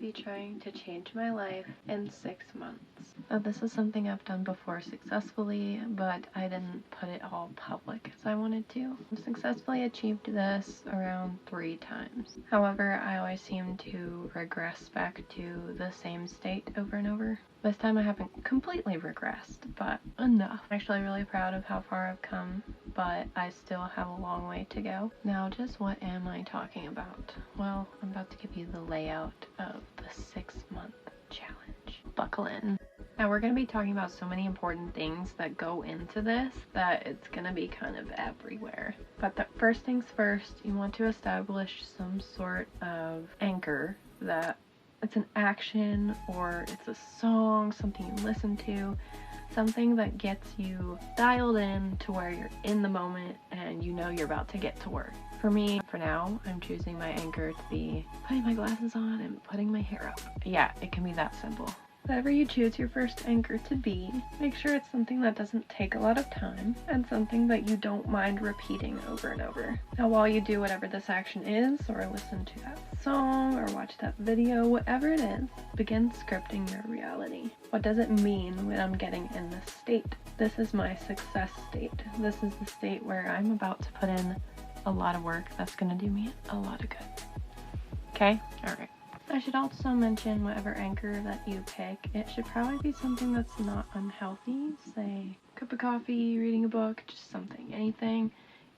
be trying to change my life in 6 months. Now, this is something I've done before successfully, but I didn't put it all public as I wanted to. I've successfully achieved this around 3 times. However, I always seem to regress back to the same state over and over. This time I haven't completely regressed, but enough. I'm actually really proud of how far I've come, but I still have a long way to go. Now, just what am I talking about? Well, I'm about to give you the layout of the 6-month challenge. Buckle in. Now, we're going to be talking about so many important things that go into this that it's going to be kind of everywhere. But the first things first, you want to establish some sort of anchor that it's an action or it's a song, something you listen to, something that gets you dialed in to where you're in the moment and you know you're about to get to work. For me, for now, I'm choosing my anchor to be putting my glasses on and putting my hair up. Yeah, it can be that simple. Whatever you choose your first anchor to be, make sure it's something that doesn't take a lot of time and something that you don't mind repeating over and over. Now, while you do whatever this action is, or listen to that song, or watch that video, whatever it is, begin scripting your reality. What does it mean when I'm getting in this state? This is my success state. This is the state where I'm about to put in a lot of work that's going to do me a lot of good. Okay? Alright. I should also mention whatever anchor that you pick, it should probably be something that's not unhealthy. Say, a cup of coffee, reading a book, just something, anything.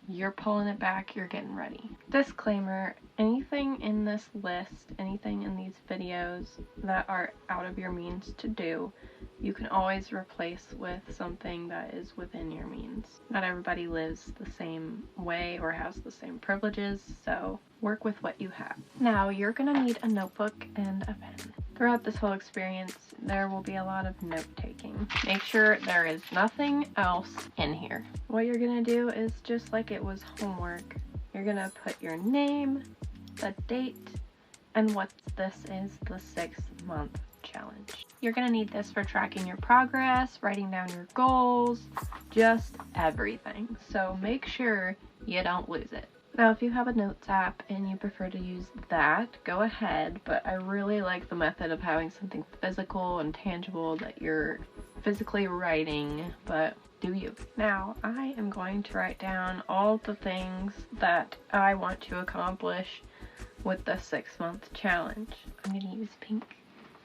You're pulling it back, you're getting ready. Disclaimer, anything in this list, anything in these videos that are out of your means to do, you can always replace with something that is within your means. Not everybody lives the same way or has the same privileges, so work with what you have. Now, you're gonna need a notebook and a pen. Throughout this whole experience, there will be a lot of note-taking. Make sure there is nothing else in here. What you're gonna do is just like it was homework. You're gonna put your name, the date, and what this is, the 6-month challenge. You're gonna need this for tracking your progress, writing down your goals, just everything. So make sure you don't lose it. Now, if you have a notes app and you prefer to use that, go ahead, but I really like the method of having something physical and tangible that you're physically writing, but do you. Now, I am going to write down all the things that I want to accomplish with the 6-month challenge. I'm gonna use pink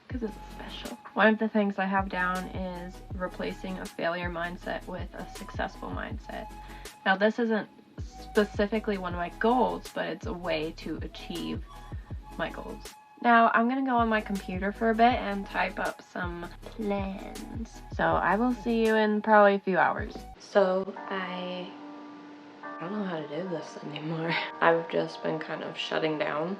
because it's special. One of the things I have down is replacing a failure mindset with a successful mindset. Now, this isn't specifically one of my goals, but it's a way to achieve my goals. Now, I'm gonna go on my computer for a bit and type up some plans. So I will see you in probably a few hours. So I don't know how to do this anymore. I've just been kind of shutting down,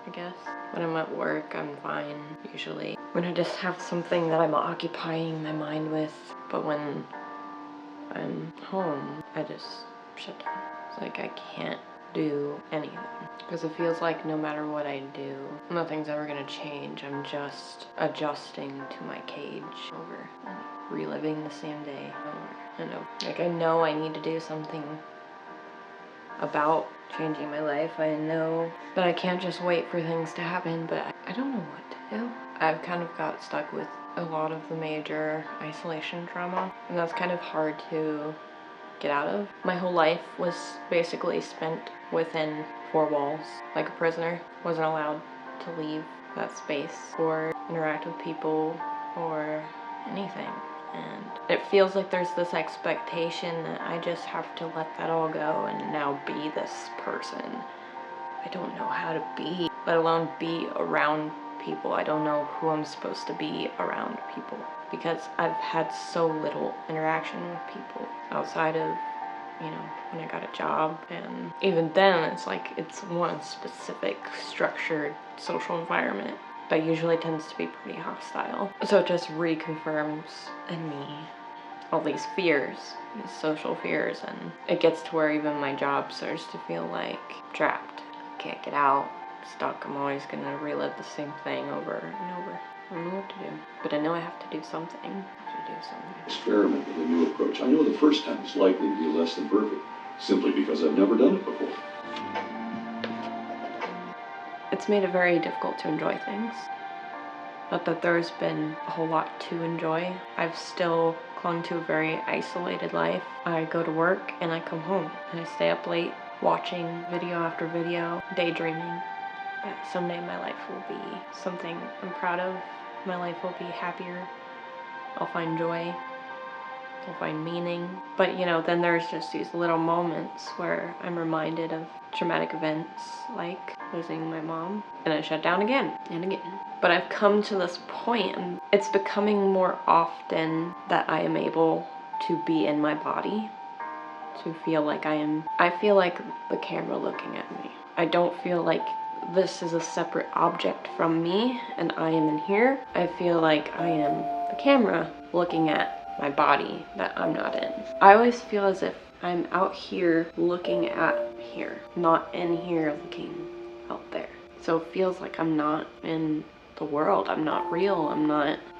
I guess. When I'm at work, I'm fine, usually. When I just have something that I'm occupying my mind with, but when I'm home, I just shut down. It's like I can't do anything. Because it feels like no matter what I do, nothing's ever gonna change. I'm just adjusting to my cage over and reliving the same day over and over. Like, I know I need to do something about changing my life. I know that I can't just wait for things to happen, but I don't know what to do. I've kind of got stuck with a lot of the major isolation trauma, and that's kind of hard to get out of. My whole life was basically spent within 4 walls, like a prisoner. Wasn't allowed to leave that space or interact with people or anything. And it feels like there's this expectation that I just have to let that all go and now be this person. I don't know how to be, let alone be around people. I don't know who I'm supposed to be around people because I've had so little interaction with people outside of, you know, when I got a job. And even then, it's like it's one specific structured social environment that usually tends to be pretty hostile. So it just reconfirms in me all these fears, these social fears, and it gets to where even my job starts to feel like trapped. Can't get out, stuck. I'm always gonna relive the same thing over and over. I don't know what to do, but I know I have to do something. Experiment with a new approach. I know the first time is likely to be less than perfect, simply because I've never done it before. It's made it very difficult to enjoy things. Not that there's been a whole lot to enjoy. I've still clung to a very isolated life. I go to work and I come home and I stay up late watching video after video, daydreaming. But someday my life will be something I'm proud of. My life will be happier. I'll find joy. I'll find meaning. But then there's just these little moments where I'm reminded of traumatic events like losing my mom, and I shut down again and again. But I've come to this point, and it's becoming more often that I am able to be in my body, to feel like I feel like the camera looking at me. I don't feel like this is a separate object from me and I am in here. I feel like I am the camera looking at my body that I'm not in. I always feel as if I'm out here looking at here, not in here looking out there. So it feels like I'm not in the world. I'm not real.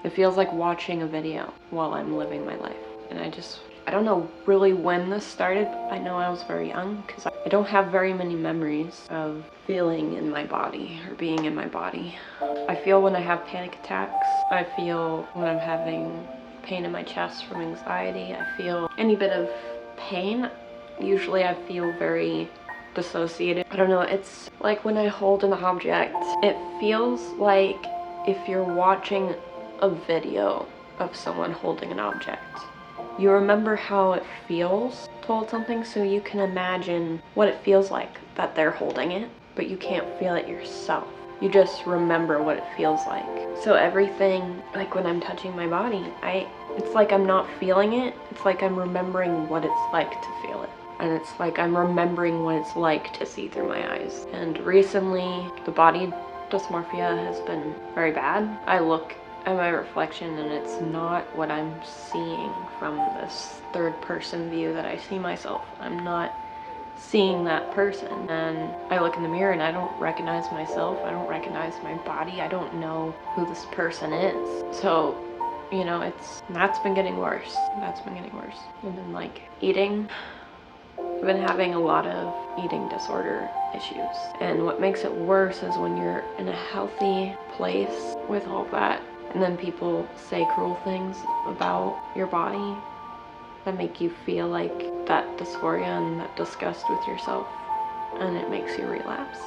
It feels like watching a video while I'm living my life. And I don't know really when this started. I know I was very young because I don't have very many memories of feeling in my body or being in my body. I feel when I have panic attacks. I feel when I'm having pain in my chest from anxiety. I feel any bit of pain. Usually I feel very dissociated. I don't know, it's like when I hold an object, it feels like if you're watching a video of someone holding an object. You remember how it feels to hold something, so you can imagine what it feels like that they're holding it, but you can't feel it yourself. You just remember what it feels like. So everything, like when I'm touching my body, it's like I'm not feeling it. It's like I'm remembering what it's like to feel it. And it's like I'm remembering what it's like to see through my eyes. And recently, the body dysmorphia has been very bad. I look at my reflection and it's not what I'm seeing from this third person view that I see myself. I'm not seeing that person, and I look in the mirror and I don't recognize myself. I don't recognize my body. I don't know who this person is. So that's been getting worse. I've been like eating. I've been having a lot of eating disorder issues, and what makes it worse is when you're in a healthy place with all that, and then people say cruel things about your body that make you feel like that dysphoria and that disgust with yourself, and it makes you relapse.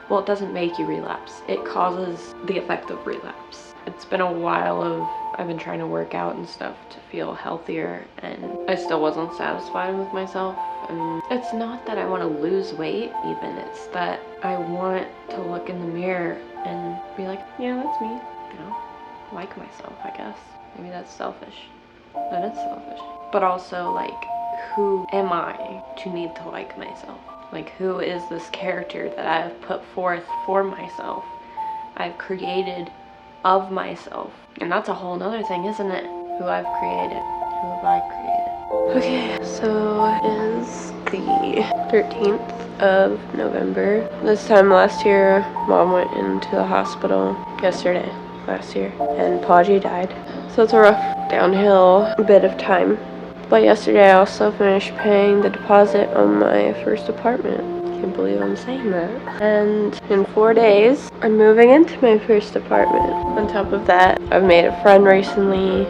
Well, it doesn't make you relapse. It causes the effect of relapse. It's been a while I've been trying to work out and stuff to feel healthier, and I still wasn't satisfied with myself. And it's not that I want to lose weight even, it's that I want to look in the mirror and be like, yeah, that's me, like myself, I guess. Maybe that's selfish. That is selfish. But also, like, who am I to need to like myself? Like, who is this character that I have put forth for myself? I've created of myself. And that's a whole nother thing, isn't it? Who I've created. Who have I created? Okay, so it is the 13th of November. This time last year, Mom went into the hospital last year, and Paji died. So it's a rough downhill bit of time. But yesterday I also finished paying the deposit on my first apartment. Can't believe I'm saying that. And in 4 days, I'm moving into my first apartment. On top of that, I've made a friend recently.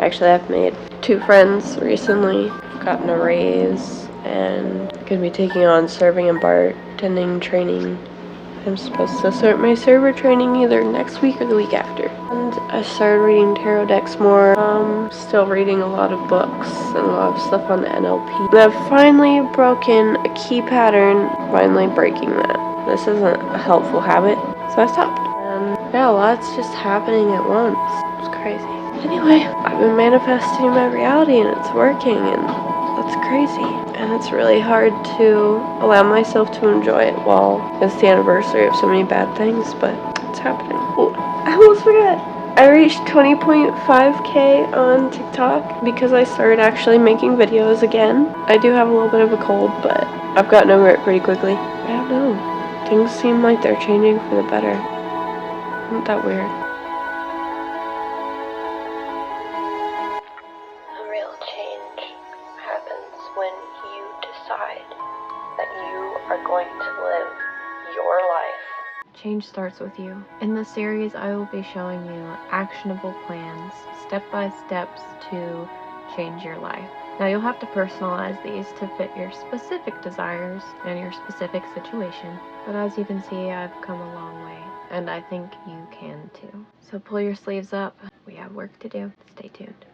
Actually, I've made 2 friends recently. I've gotten a raise and gonna be taking on serving and bartending training. I'm supposed to start my server training either next week or the week after. And I started reading tarot decks more. Still reading a lot of books and a lot of stuff on NLP. And I've finally broken a key pattern, finally breaking that. This isn't a helpful habit, so I stopped. And yeah, a lot's just happening at once. It's crazy. Anyway, I've been manifesting my reality and it's working, and that's crazy. And it's really hard to allow myself to enjoy it while it's the anniversary of so many bad things, but it's happening. Oh, I almost forgot. I reached 20.5K on TikTok because I started actually making videos again. I do have a little bit of a cold, but I've gotten over it pretty quickly. I don't know. Things seem like they're changing for the better. Isn't that weird? Real change happens when you decide that you are going to live your life. Change change starts with you. In this series, I will be showing you actionable plans, step-by-steps to change your life. Now you'll have to personalize these to fit your specific desires and your specific situation, but as you can see, I've come a long way, and I think you can too. So pull your sleeves up, we have work to do. Stay tuned.